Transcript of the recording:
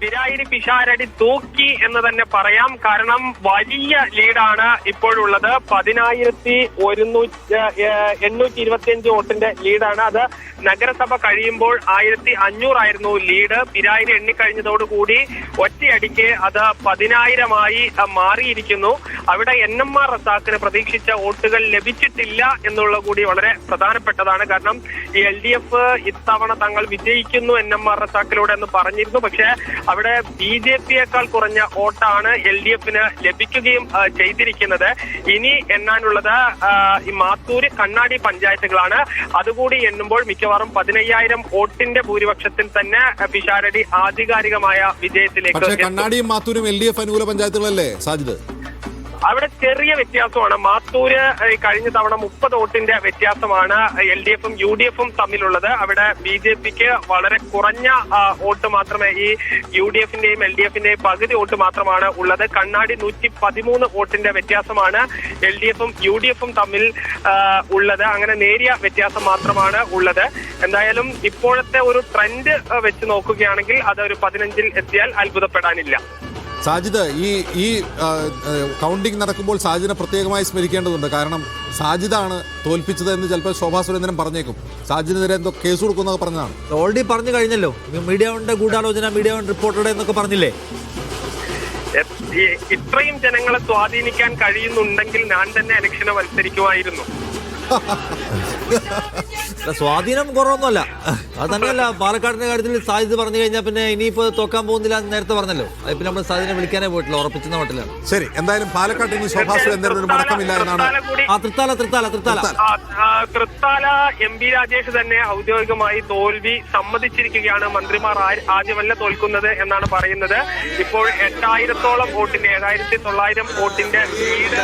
പിരായിരി പിഷാരടി തൂക്കി എന്ന് തന്നെ പറയാം. കാരണം വലിയ ലീഡാണ് ഇപ്പോഴുള്ളത്. 10,825 വോട്ടിന്റെ ലീഡാണ്. അത് നഗരസഭ കഴിയുമ്പോൾ 1,500 ആയിരുന്നു ലീഡ്. പിരായിരി എണ്ണിക്കഴിഞ്ഞതോടുകൂടി ഒറ്റയടിക്ക് അത് 10,000-ആയി മാറിയിരിക്കുന്നു. അവിടെ NMR റസാഖിന് പ്രതീക്ഷിച്ച വോട്ടുകൾ ലഭിച്ചിട്ടില്ല എന്നുള്ള കൂടി വളരെ പ്രധാനപ്പെട്ടതാണ്. കാരണം ഈ LDF ഇത്തവണ തങ്ങൾ വിജയിക്കുന്നു NMR റസാഖിലൂടെ എന്ന് പറഞ്ഞിരുന്നു. പക്ഷെ അവിടെ BJP-യേക്കാൾ കുറഞ്ഞ വോട്ടാണ് LDF-ന് ലഭിക്കുകയും ചെയ്തിരിക്കുന്നത്. ഇനി എണ്ണാനുള്ളത് ഈ മാത്തൂര് കണ്ണാടി പഞ്ചായത്തുകളാണ്. അതുകൂടി എണ്ണുമ്പോൾ മിക്കവാറും 15,000 വോട്ടിന്റെ ഭൂരിപക്ഷത്തിൽ തന്നെ പിഷാരടി ആധികാരികമായ വിജയത്തിലേക്ക്. കണ്ണാടിയും മാത്തൂരും LDF അനുകൂല പഞ്ചായത്തുകളല്ലേ സാജിദ്? അവിടെ ചെറിയ വ്യത്യാസമാണ്. മാത്തൂര് കഴിഞ്ഞ തവണ 30 വോട്ടിന്റെ വ്യത്യാസമാണ് LDF-ഉം UDF-ഉം തമ്മിലുള്ളത്. അവിടെ BJP-ക്ക് വളരെ കുറഞ്ഞ വോട്ട് മാത്രമേ, ഈ UDF-ന്റെയും LDF-ന്റെയും പകുതി വോട്ട് മാത്രമാണ് ഉള്ളത്. കണ്ണാടി 113 വോട്ടിന്റെ വ്യത്യാസമാണ് LDF-ഉം UDF-ഉം തമ്മിൽ ഉള്ളത്. അങ്ങനെ നേരിയ വ്യത്യാസം മാത്രമാണ് ഉള്ളത്. എന്തായാലും ഇപ്പോഴത്തെ ഒരു ട്രെൻഡ് വെച്ച് നോക്കുകയാണെങ്കിൽ അത് ഒരു 15-ൽ എത്തിയാൽ അത്ഭുതപ്പെടാനില്ല. സാജിദ്, ഈ കൗണ്ടിംഗ് നടക്കുമ്പോൾ സാജിദിനെ പ്രത്യേകമായി സ്മരിക്കേണ്ടതുണ്ട്. കാരണം സാജിദാണ് തോൽപ്പിച്ചത് എന്ന് ചിലപ്പോൾ ശോഭാ സുരേന്ദ്രൻ പറഞ്ഞേക്കും. സാജിദിനെതിരെ എന്തോ കേസ് കൊടുക്കുന്നതൊക്കെ പറഞ്ഞതാണ്. ഓൾറെഡി പറഞ്ഞു കഴിഞ്ഞല്ലോ. മീഡിയ വണിന്റെ ഗൂഢാലോചന, മീഡിയ വൺ റിപ്പോർട്ടറുടെ എന്നൊക്കെ പറഞ്ഞില്ലേ? ഇത്രയും ജനങ്ങളെ സ്വാധീനിക്കാൻ കഴിയുന്നുണ്ടെങ്കിൽ ഞാൻ തന്നെ ഇലക്ഷന് മത്സരിക്കുമായിരുന്നു. സ്വാധീനം കുറവൊന്നുമല്ല. അത് തന്നെയല്ല, പാലക്കാടിന്റെ കാര്യത്തിൽ സാജിദ് പറഞ്ഞു കഴിഞ്ഞാൽ പിന്നെ ഇനിയിപ്പോ തോക്കാൻ പോകുന്നില്ല എന്ന് നേരത്തെ പറഞ്ഞല്ലോ. പിന്നെ നമ്മൾ സാജിദിനെ വിളിക്കാനേ പോയിട്ടില്ല, ഉറപ്പിച്ചെന്ന മട്ടിലാണ്. ശരി, എന്തായാലും പാലക്കാട് ഇനി ശോഭാ സുരേന്ദ്രൻ മടക്കമില്ല എന്നാണ്. തൃത്താല MP രാജേഷ് തന്നെ ഔദ്യോഗികമായി തോൽവി സമ്മതിച്ചിരിക്കുകയാണ്. മന്ത്രിമാർ ആദ്യമല്ല തോൽക്കുന്നത് എന്നാണ് പറയുന്നത്. ഇപ്പോൾ 8,000-ഓളം വോട്ടിന്റെ 7,900 വോട്ടിന്റെ ലീഡ്